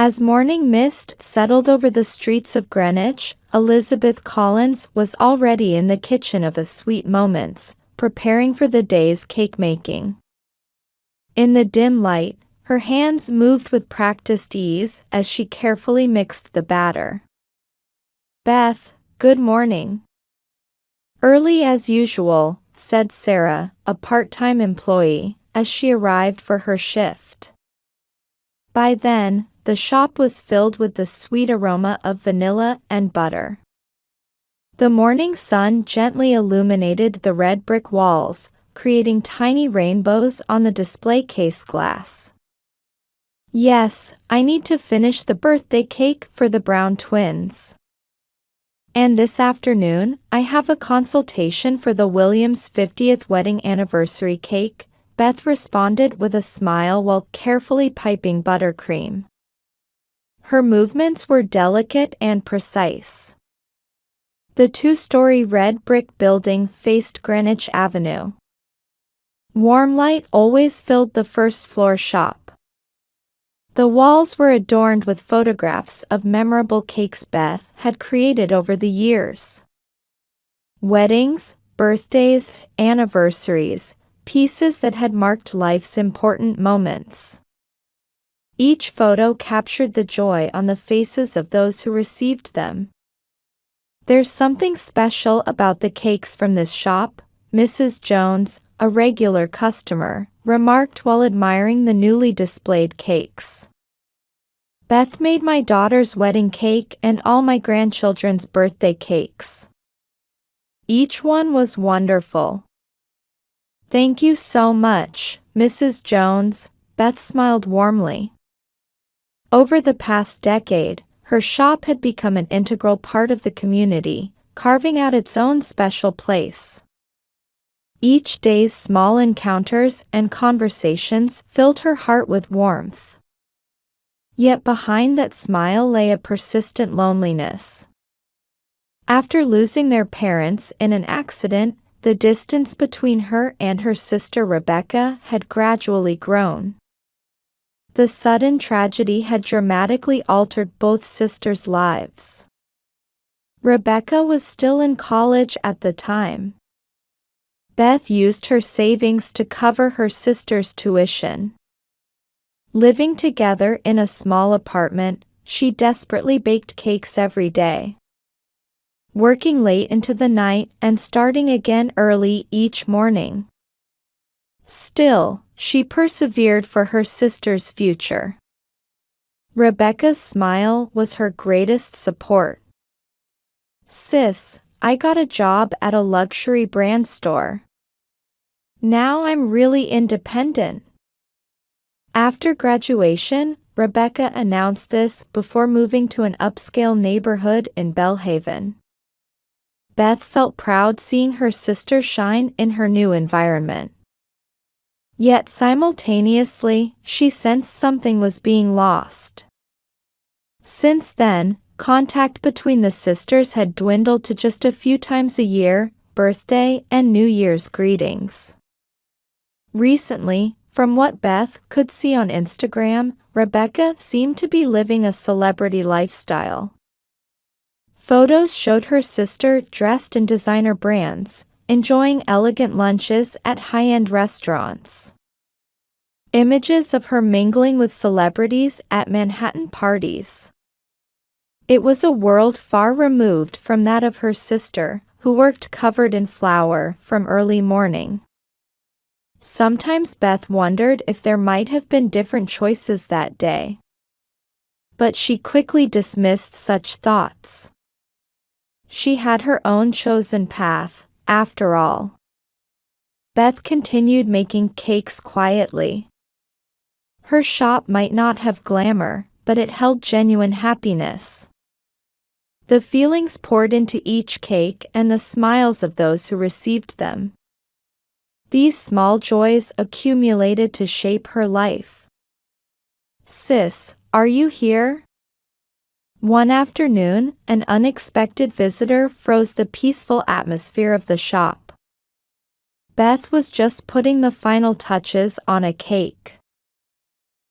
As morning mist settled over the streets of Greenwich, Elizabeth Collins was already in the kitchen of A Sweet Moments, preparing for the day's cake-making. In the dim light, her hands moved with practiced ease as she carefully mixed the batter. "Beth, good morning." "Early as usual," said Sarah, a part-time employee, as she arrived for her shift. By then, the shop was filled with the sweet aroma of vanilla and butter. The morning sun gently illuminated the red brick walls, creating tiny rainbows on the display case glass. "Yes, I need to finish the birthday cake for the Brown twins. And this afternoon, I have a consultation for the Williams' 50th wedding anniversary cake," Beth responded with a smile while carefully piping buttercream. Her movements were delicate and precise. The two-story red brick building faced Greenwich Avenue. Warm light always filled the first-floor shop. The walls were adorned with photographs of memorable cakes Beth had created over the years. Weddings, birthdays, anniversaries, pieces that had marked life's important moments. Each photo captured the joy on the faces of those who received them. "There's something special about the cakes from this shop," Mrs. Jones, a regular customer, remarked while admiring the newly displayed cakes. "Beth made my daughter's wedding cake and all my grandchildren's birthday cakes. Each one was wonderful." "Thank you so much, Mrs. Jones," Beth smiled warmly. Over the past decade, her shop had become an integral part of the community, carving out its own special place. Each day's small encounters and conversations filled her heart with warmth. Yet behind that smile lay a persistent loneliness. After losing their parents in an accident, the distance between her and her sister Rebecca had gradually grown. The sudden tragedy had dramatically altered both sisters' lives. Rebecca was still in college at the time. Beth used her savings to cover her sister's tuition. Living together in a small apartment, she desperately baked cakes every day, working late into the night and starting again early each morning. Still, she persevered for her sister's future. Rebecca's smile was her greatest support. "Sis, I got a job at a luxury brand store. Now I'm really independent." After graduation, Rebecca announced this before moving to an upscale neighborhood in Belhaven. Beth felt proud seeing her sister shine in her new environment. Yet simultaneously, she sensed something was being lost. Since then, contact between the sisters had dwindled to just a few times a year, birthday and New Year's greetings. Recently, from what Beth could see on Instagram, Rebecca seemed to be living a celebrity lifestyle. Photos showed her sister dressed in designer brands, enjoying elegant lunches at high-end restaurants. Images of her mingling with celebrities at Manhattan parties. It was a world far removed from that of her sister, who worked covered in flour from early morning. Sometimes Beth wondered if there might have been different choices that day. But she quickly dismissed such thoughts. She had her own chosen path, after all. Beth continued making cakes quietly. Her shop might not have glamour, but it held genuine happiness. The feelings poured into each cake and the smiles of those who received them. These small joys accumulated to shape her life. "Sis, are you here?" One afternoon, an unexpected visitor froze the peaceful atmosphere of the shop. Beth was just putting the final touches on a cake.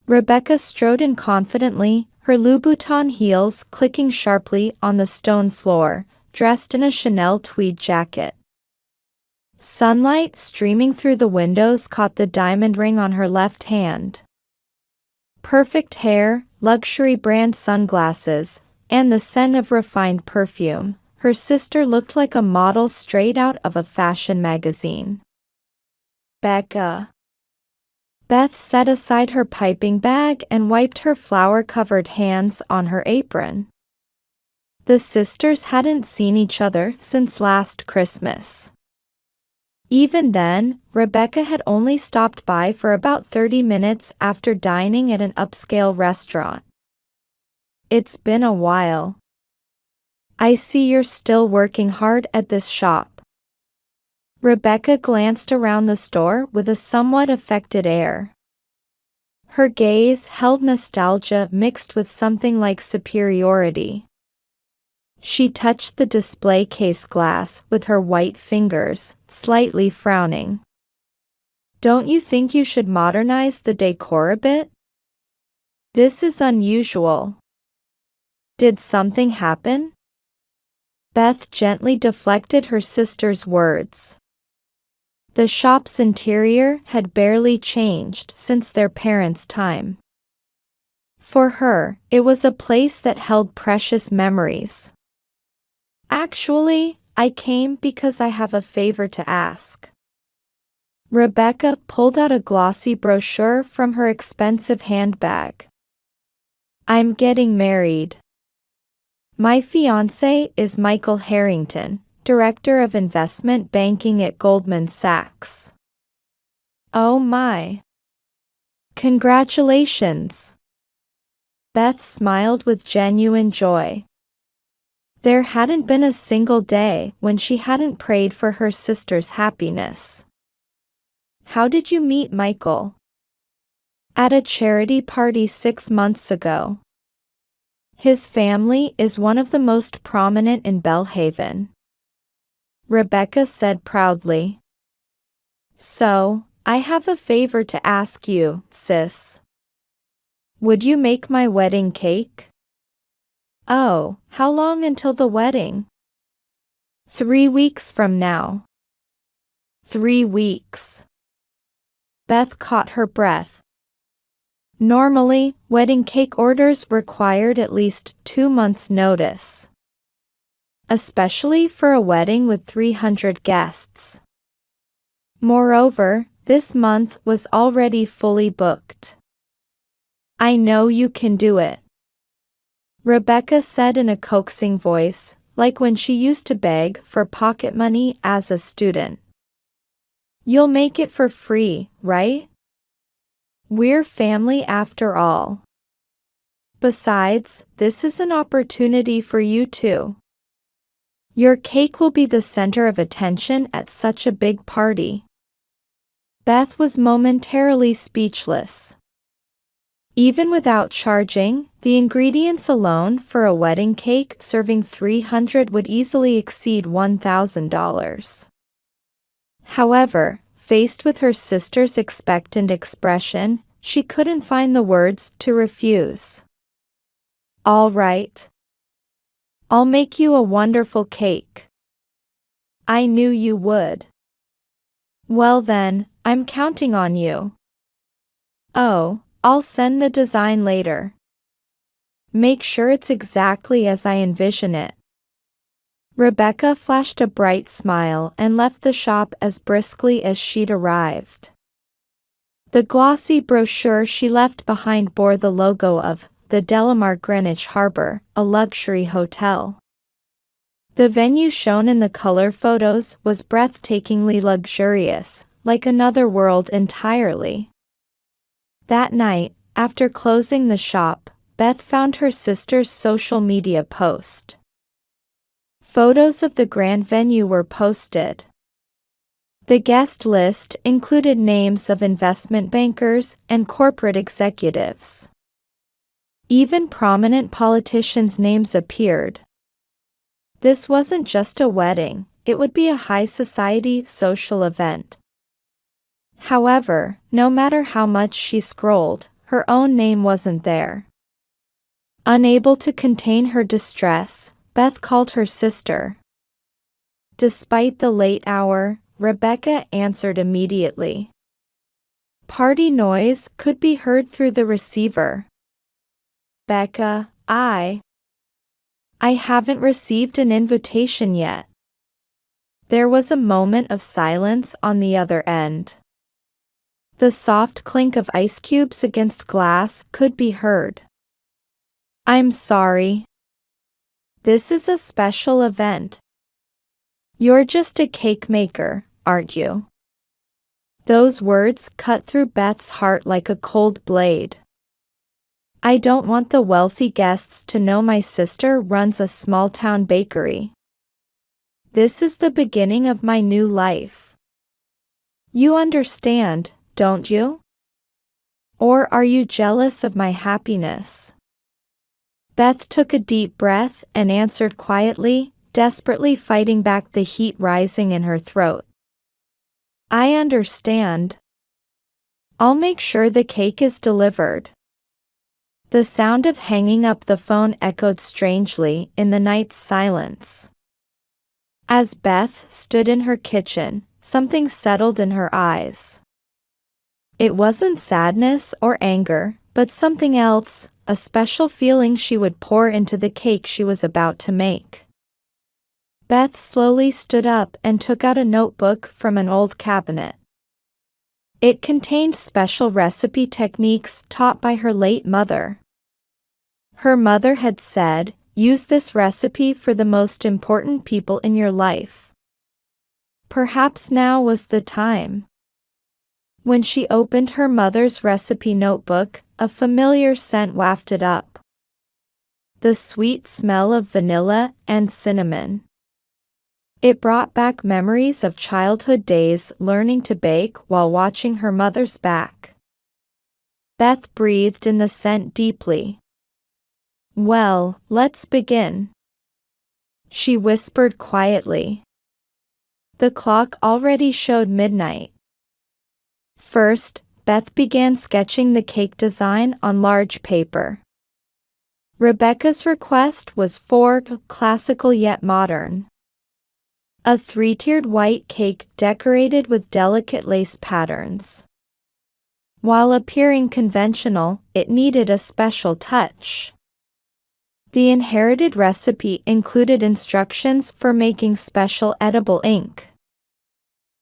Rebecca strode in confidently, her Louboutin heels clicking sharply on the stone floor, dressed in a Chanel tweed jacket. Sunlight streaming through the windows caught the diamond ring on her left hand. Perfect hair, luxury brand sunglasses, and the scent of refined perfume, her sister looked like a model straight out of a fashion magazine. Becca. Beth set aside her piping bag and wiped her flour-covered hands on her apron. The sisters hadn't seen each other since last Christmas. Even then, Rebecca had only stopped by for about 30 minutes after dining at an upscale restaurant. It's been a while. I see you're still working hard at this shop. Rebecca glanced around the store with a somewhat affected air. Her gaze held nostalgia mixed with something like superiority. She touched the display case glass with her white fingers, slightly frowning. Don't you think you should modernize the decor a bit? This is unusual. Did something happen? Beth gently deflected her sister's words. The shop's interior had barely changed since their parents' time. For her, it was a place that held precious memories. Actually, I came because I have a favor to ask. Rebecca pulled out a glossy brochure from her expensive handbag. I'm getting married. My fiancé is Michael Harrington, Director of Investment Banking at Goldman Sachs. Oh my. Congratulations. Beth smiled with genuine joy. There hadn't been a single day when she hadn't prayed for her sister's happiness. How did you meet Michael? At a charity party 6 months ago. His family is one of the most prominent in Belhaven. Rebecca said proudly. So, I have a favor to ask you, sis. Would you make my wedding cake? Oh, how long until the wedding? 3 weeks from now. 3 weeks. Beth caught her breath. Normally, wedding cake orders required at least 2 months' notice. Especially for a wedding with 300 guests. Moreover, this month was already fully booked. I know you can do it. Rebecca said in a coaxing voice, like when she used to beg for pocket money as a student. You'll make it for free, right? We're family after all. Besides, this is an opportunity for you too. Your cake will be the center of attention at such a big party. Beth was momentarily speechless. Even without charging, the ingredients alone for a wedding cake serving 300 would easily exceed $1,000. However, faced with her sister's expectant expression, she couldn't find the words to refuse. All right. I'll make you a wonderful cake. I knew you would. Well then, I'm counting on you. Oh, I'll send the design later. Make sure it's exactly as I envision it. Rebecca flashed a bright smile and left the shop as briskly as she'd arrived. The glossy brochure she left behind bore the logo of the Delamar Greenwich Harbor, a luxury hotel. The venue shown in the color photos was breathtakingly luxurious, like another world entirely. That night, after closing the shop, Beth found her sister's social media post. Photos of the grand venue were posted. The guest list included names of investment bankers and corporate executives. Even prominent politicians' names appeared. This wasn't just a wedding, it would be a high society social event. However, no matter how much she scrolled, her own name wasn't there. Unable to contain her distress, Beth called her sister. Despite the late hour, Rebecca answered immediately. Party noise could be heard through the receiver. Becca, I haven't received an invitation yet. There was a moment of silence on the other end. The soft clink of ice cubes against glass could be heard. I'm sorry. This is a special event. You're just a cake maker, aren't you? Those words cut through Beth's heart like a cold blade. I don't want the wealthy guests to know my sister runs a small-town bakery. This is the beginning of my new life. You understand, don't you? Or are you jealous of my happiness? Beth took a deep breath and answered quietly, desperately fighting back the heat rising in her throat. I understand. I'll make sure the cake is delivered. The sound of hanging up the phone echoed strangely in the night's silence. As Beth stood in her kitchen, something settled in her eyes. It wasn't sadness or anger, but something else, a special feeling she would pour into the cake she was about to make. Beth slowly stood up and took out a notebook from an old cabinet. It contained special recipe techniques taught by her late mother. Her mother had said, use this recipe for the most important people in your life. Perhaps now was the time. When she opened her mother's recipe notebook, a familiar scent wafted up. The sweet smell of vanilla and cinnamon. It brought back memories of childhood days learning to bake while watching her mother's back. Beth breathed in the scent deeply. Well, let's begin. She whispered quietly. The clock already showed midnight. First, Beth began sketching the cake design on large paper. Rebecca's request was for classical yet modern. A three-tiered white cake decorated with delicate lace patterns. While appearing conventional, it needed a special touch. The inherited recipe included instructions for making special edible ink.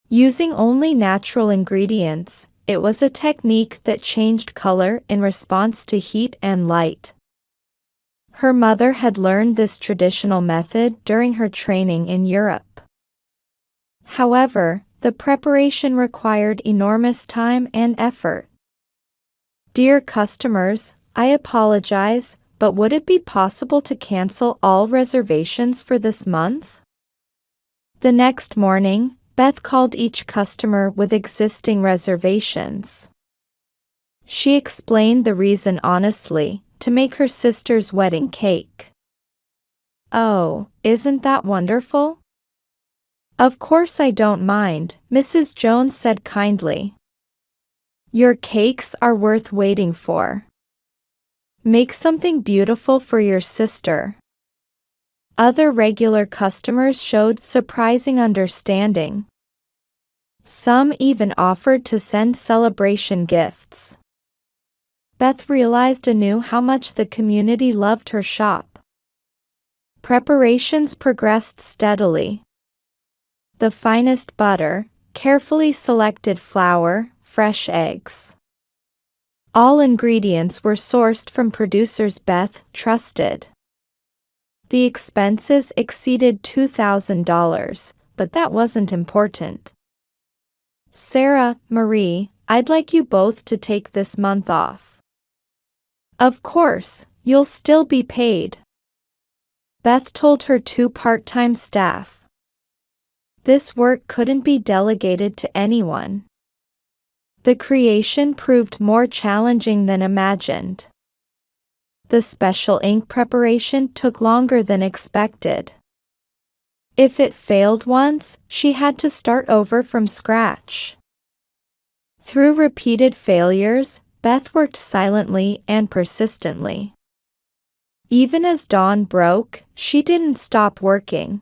Using only natural ingredients, it was a technique that changed color in response to heat and light. Her mother had learned this traditional method during her training in Europe. However, the preparation required enormous time and effort. Dear customers, I apologize, but would it be possible to cancel all reservations for this month? The next morning, Beth called each customer with existing reservations. She explained the reason honestly, to make her sister's wedding cake. Oh, isn't that wonderful? Of course I don't mind, Mrs. Jones said kindly. Your cakes are worth waiting for. Make something beautiful for your sister. Other regular customers showed surprising understanding. Some even offered to send celebration gifts. Beth realized anew how much the community loved her shop. Preparations progressed steadily. The finest butter, carefully selected flour, fresh eggs. All ingredients were sourced from producers Beth trusted. The expenses exceeded $2,000, but that wasn't important. Sarah, Marie, I'd like you both to take this month off. Of course, you'll still be paid. Beth told her two part-time staff. This work couldn't be delegated to anyone. The creation proved more challenging than imagined. The special ink preparation took longer than expected. If it failed once, she had to start over from scratch. Through repeated failures, Beth worked silently and persistently. Even as dawn broke, she didn't stop working.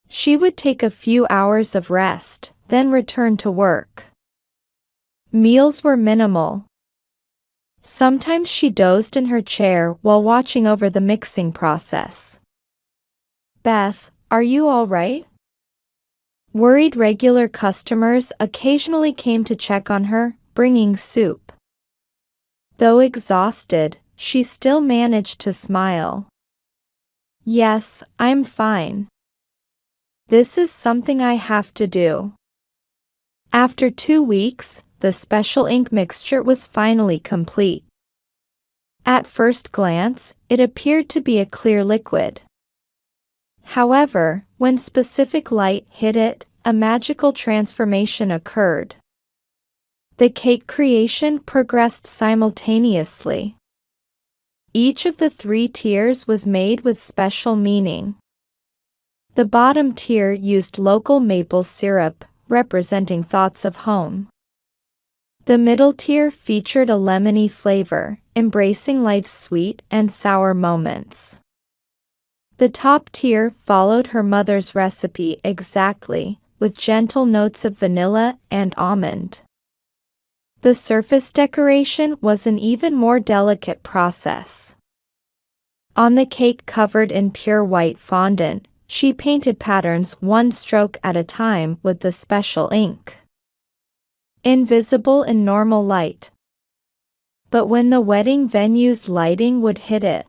She would take a few hours of rest, then return to work. Meals were minimal. Sometimes she dozed in her chair while watching over the mixing process. "Beth, are you all right?" Worried regular customers occasionally came to check on her, bringing soup. Though exhausted, she still managed to smile. "Yes, I'm fine. This is something I have to do." After 2 weeks, the special ink mixture was finally complete. At first glance, it appeared to be a clear liquid. However, when specific light hit it, a magical transformation occurred. The cake creation progressed simultaneously. Each of the 3 tiers was made with special meaning. The bottom tier used local maple syrup, representing thoughts of home. The middle tier featured a lemony flavor, embracing life's sweet and sour moments. The top tier followed her mother's recipe exactly, with gentle notes of vanilla and almond. The surface decoration was an even more delicate process. On the cake covered in pure white fondant, she painted patterns one stroke at a time with the special ink. Invisible in normal light. But when the wedding venue's lighting would hit it.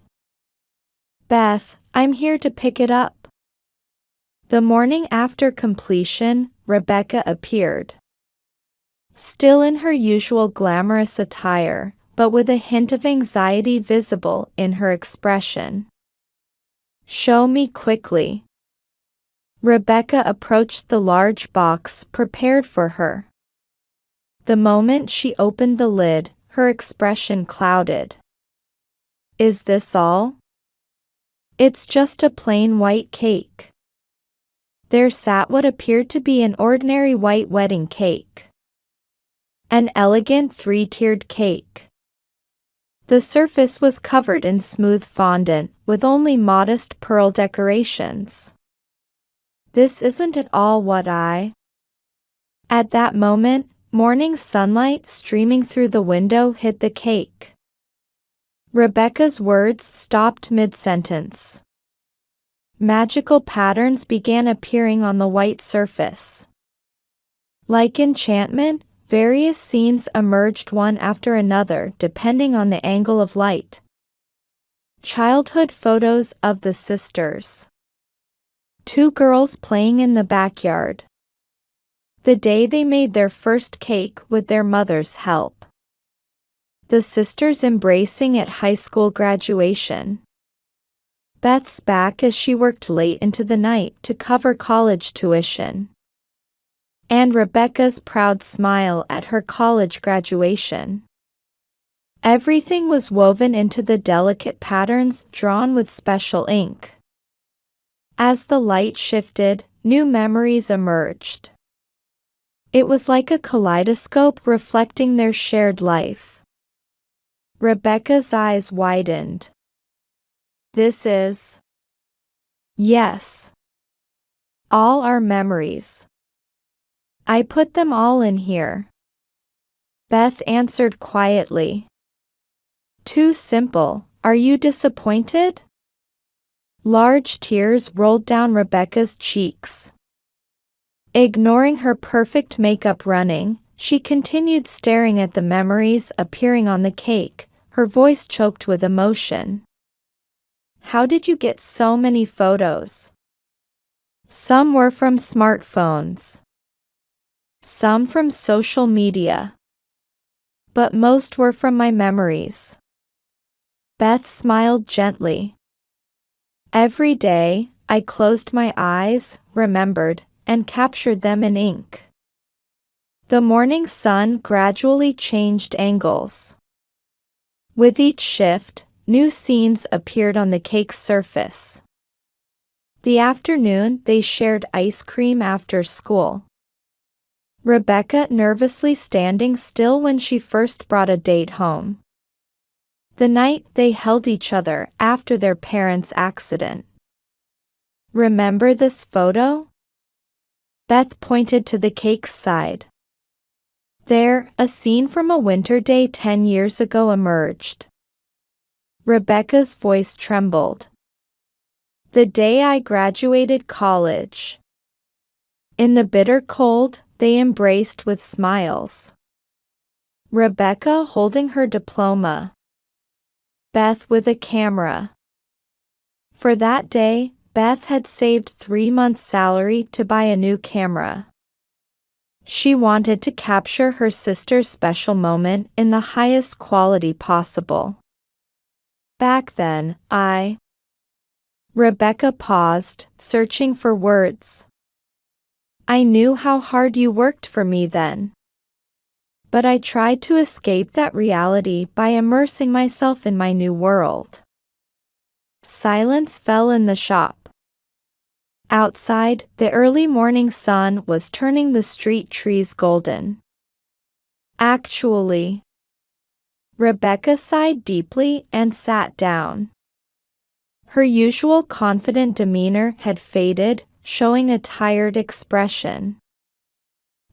"Beth, I'm here to pick it up." The morning after completion, Rebecca appeared. Still in her usual glamorous attire, but with a hint of anxiety visible in her expression. "Show me quickly." Rebecca approached the large box prepared for her. The moment she opened the lid, her expression clouded. "Is this all?" "It's just a plain white cake." There sat what appeared to be an ordinary white wedding cake. An elegant 3-tiered cake. The surface was covered in smooth fondant, with only modest pearl decorations. "This isn't at all what I..." At that moment, morning sunlight streaming through the window hit the cake. Rebecca's words stopped mid-sentence. Magical patterns began appearing on the white surface. Like enchantment, various scenes emerged one after another depending on the angle of light. Childhood photos of the sisters. 2 girls playing in the backyard. The day they made their first cake with their mother's help. The sisters embracing at high school graduation. Beth's back as she worked late into the night to cover college tuition. And Rebecca's proud smile at her college graduation. Everything was woven into the delicate patterns drawn with special ink. As the light shifted, new memories emerged. It was like a kaleidoscope reflecting their shared life. Rebecca's eyes widened. "This is..." "Yes. All our memories. I put them all in here." Beth answered quietly. "Too simple. Are you disappointed?" Large tears rolled down Rebecca's cheeks. Ignoring her perfect makeup running, she continued staring at the memories appearing on the cake, her voice choked with emotion. "How did you get so many photos?" Some were from smartphones. Some from social media. But most were from my memories. Beth smiled gently. Every day, I closed my eyes, remembered, and captured them in ink. The morning sun gradually changed angles. With each shift, new scenes appeared on the cake's surface. The afternoon they shared ice cream after school. Rebecca nervously standing still when she first brought a date home. The night they held each other after their parents' accident. Remember this photo? Beth pointed to the cake's side. There, a scene from a winter day 10 years ago emerged. Rebecca's voice trembled. The day I graduated college. In the bitter cold, they embraced with smiles. Rebecca holding her diploma. Beth with a camera. For that day, Beth had saved 3 months' salary to buy a new camera. She wanted to capture her sister's special moment in the highest quality possible. Back then, Rebecca paused, searching for words. I knew how hard you worked for me then. But I tried to escape that reality by immersing myself in my new world. Silence fell in the shop. Outside, the early morning sun was turning the street trees golden. Actually, Rebecca sighed deeply and sat down. Her usual confident demeanor had faded, showing a tired expression.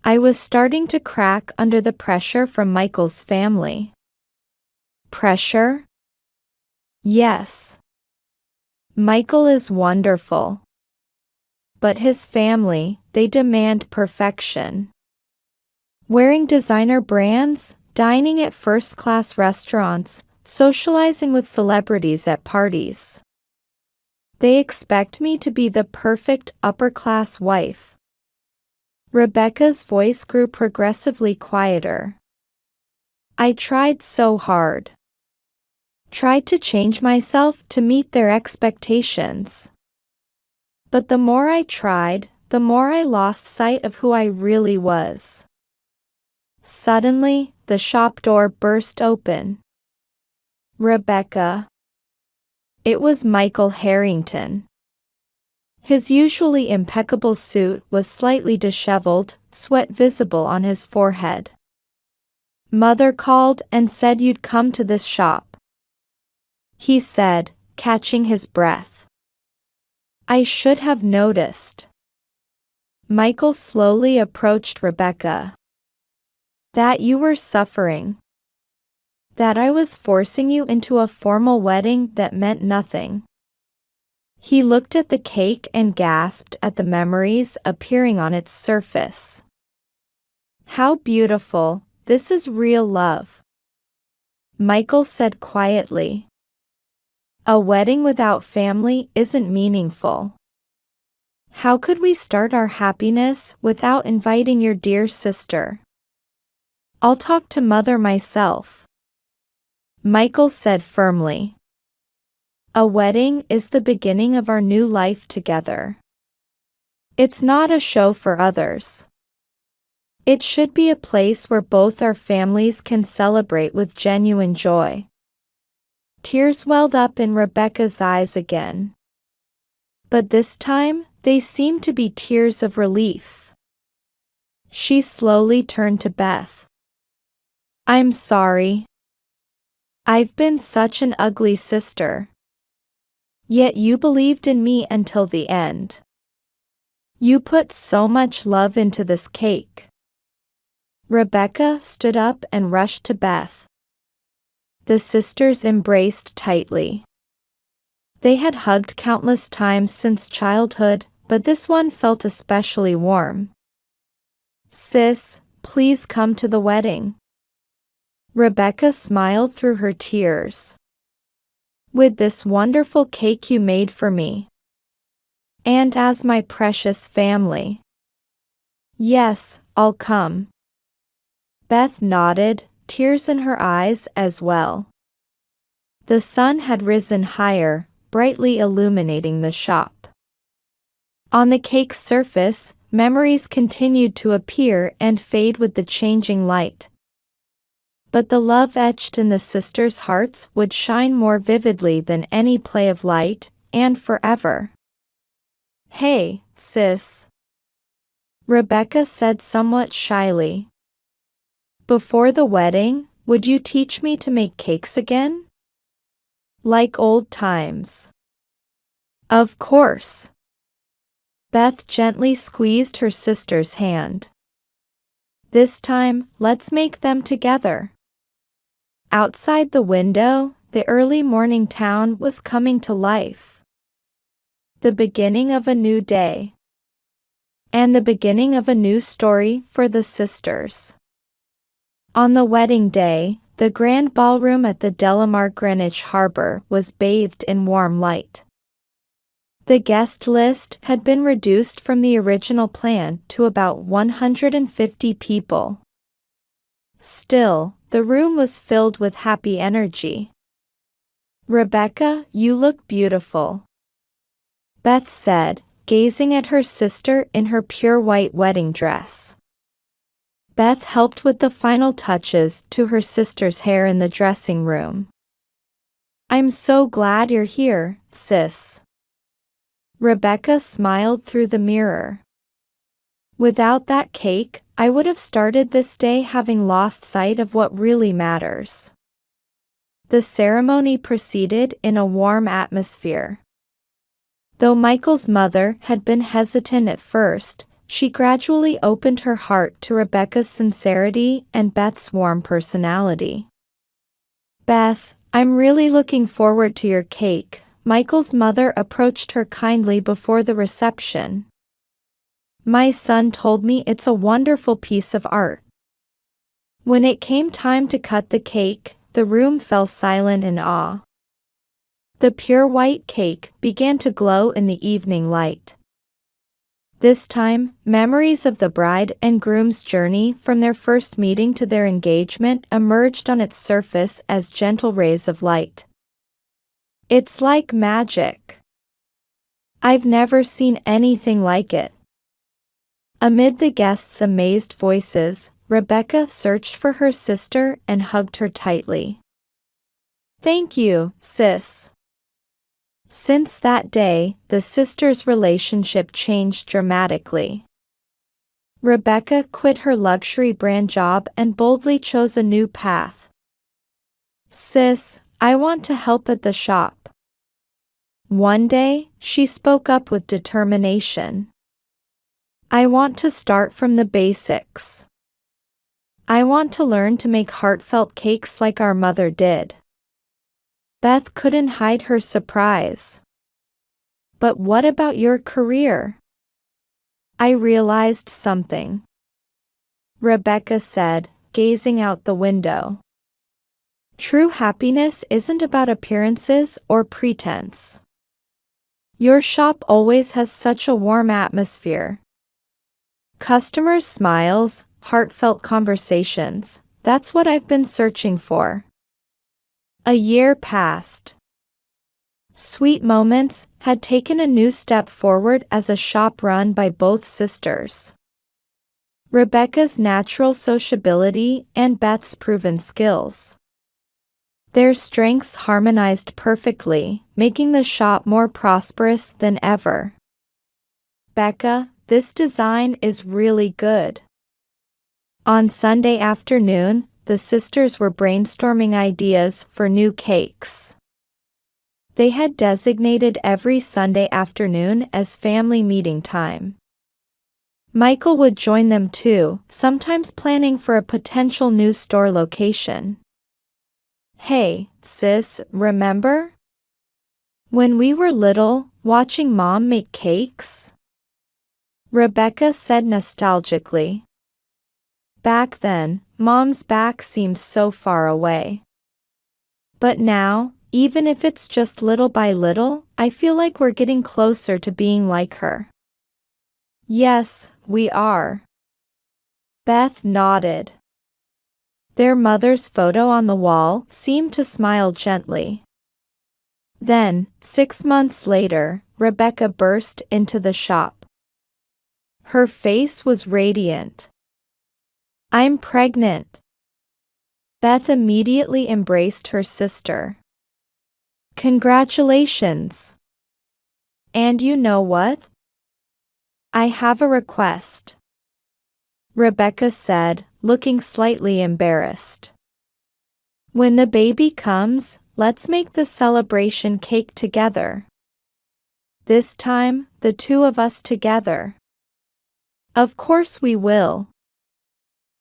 I was starting to crack under the pressure from Michael's family. Pressure? Yes. Michael is wonderful. But his family, they demand perfection. Wearing designer brands, dining at first-class restaurants, socializing with celebrities at parties. They expect me to be the perfect upper-class wife. Rebecca's voice grew progressively quieter. I tried so hard. Tried to change myself to meet their expectations. But the more I tried, the more I lost sight of who I really was. Suddenly, the shop door burst open. Rebecca. It was Michael Harrington. His usually impeccable suit was slightly disheveled, sweat visible on his forehead. Mother called and said you'd come to this shop, he said, catching his breath. I should have noticed. Michael slowly approached Rebecca. That you were suffering. That I was forcing you into a formal wedding that meant nothing. He looked at the cake and gasped at the memories appearing on its surface. How beautiful, this is real love. Michael said quietly. A wedding without family isn't meaningful. How could we start our happiness without inviting your dear sister? I'll talk to Mother myself. Michael said firmly. A wedding is the beginning of our new life together. It's not a show for others. It should be a place where both our families can celebrate with genuine joy. Tears welled up in Rebecca's eyes again. But this time, they seemed to be tears of relief. She slowly turned to Beth. I'm sorry. I've been such an ugly sister. Yet you believed in me until the end. You put so much love into this cake. Rebecca stood up and rushed to Beth. The sisters embraced tightly. They had hugged countless times since childhood, but this one felt especially warm. Sis, please come to the wedding. Rebecca smiled through her tears. With this wonderful cake you made for me. And as my precious family. Yes, I'll come. Beth nodded, tears in her eyes as well. The sun had risen higher, brightly illuminating the shop. On the cake's surface, memories continued to appear and fade with the changing light. But the love etched in the sisters' hearts would shine more vividly than any play of light, and forever. Hey, sis. Rebecca said somewhat shyly. Before the wedding, would you teach me to make cakes again? Like old times. Of course. Beth gently squeezed her sister's hand. This time, let's make them together. Outside the window, the early morning town was coming to life. The beginning of a new day. And the beginning of a new story for the sisters. On the wedding day, the grand ballroom at the Delamar Greenwich Harbor was bathed in warm light. The guest list had been reduced from the original plan to about 150 people. Still, the room was filled with happy energy. Rebecca, you look beautiful, Beth said, gazing at her sister in her pure white wedding dress. Beth helped with the final touches to her sister's hair in the dressing room. I'm so glad you're here, sis. Rebecca smiled through the mirror. Without that cake, I would have started this day having lost sight of what really matters. The ceremony proceeded in a warm atmosphere. Though Michael's mother had been hesitant at first, she gradually opened her heart to Rebecca's sincerity and Beth's warm personality. Beth, I'm really looking forward to your cake, Michael's mother approached her kindly before the reception. My son told me it's a wonderful piece of art. When it came time to cut the cake, the room fell silent in awe. The pure white cake began to glow in the evening light. This time, memories of the bride and groom's journey from their first meeting to their engagement emerged on its surface as gentle rays of light. It's like magic. I've never seen anything like it. Amid the guests' amazed voices, Rebecca searched for her sister and hugged her tightly. Thank you, sis. Since that day, the sisters' relationship changed dramatically. Rebecca quit her luxury brand job and boldly chose a new path. Sis, I want to help at the shop. One day, she spoke up with determination. I want to start from the basics. I want to learn to make heartfelt cakes like our mother did. Beth couldn't hide her surprise. But what about your career? I realized something, Rebecca said, gazing out the window. True happiness isn't about appearances or pretense. Your shop always has such a warm atmosphere. Customers' smiles, heartfelt conversations, that's what I've been searching for. A year passed. Sweet Moments had taken a new step forward as a shop run by both sisters. Rebecca's natural sociability and Beth's proven skills. Their strengths harmonized perfectly, making the shop more prosperous than ever. Becca, this design is really good. On Sunday afternoon, the sisters were brainstorming ideas for new cakes. They had designated every Sunday afternoon as family meeting time. Michael would join them too, sometimes planning for a potential new store location. Hey, sis, remember? When we were little, watching Mom make cakes? Rebecca said nostalgically. Back then, Mom's back seemed so far away. But now, even if it's just little by little, I feel like we're getting closer to being like her. Yes, we are. Beth nodded. Their mother's photo on the wall seemed to smile gently. Then, 6 months later, Rebecca burst into the shop. Her face was radiant. I'm pregnant. Beth immediately embraced her sister. Congratulations. And you know what? I have a request. Rebecca said, looking slightly embarrassed. When the baby comes, let's make the celebration cake together. This time, the two of us together. Of course we will.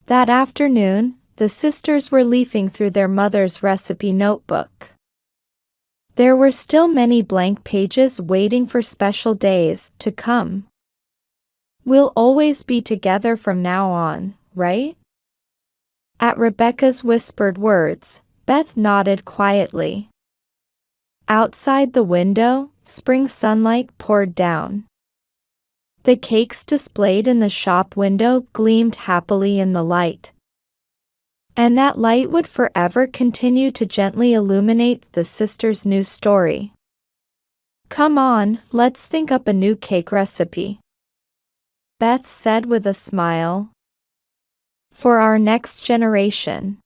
That afternoon, the sisters were leafing through their mother's recipe notebook. There were still many blank pages waiting for special days to come. We'll always be together from now on, right? At Rebecca's whispered words, Beth nodded quietly. Outside the window, spring sunlight poured down. The cakes displayed in the shop window gleamed happily in the light. And that light would forever continue to gently illuminate the sisters' new story. Come on, let's think up a new cake recipe, Beth said with a smile. For our next generation.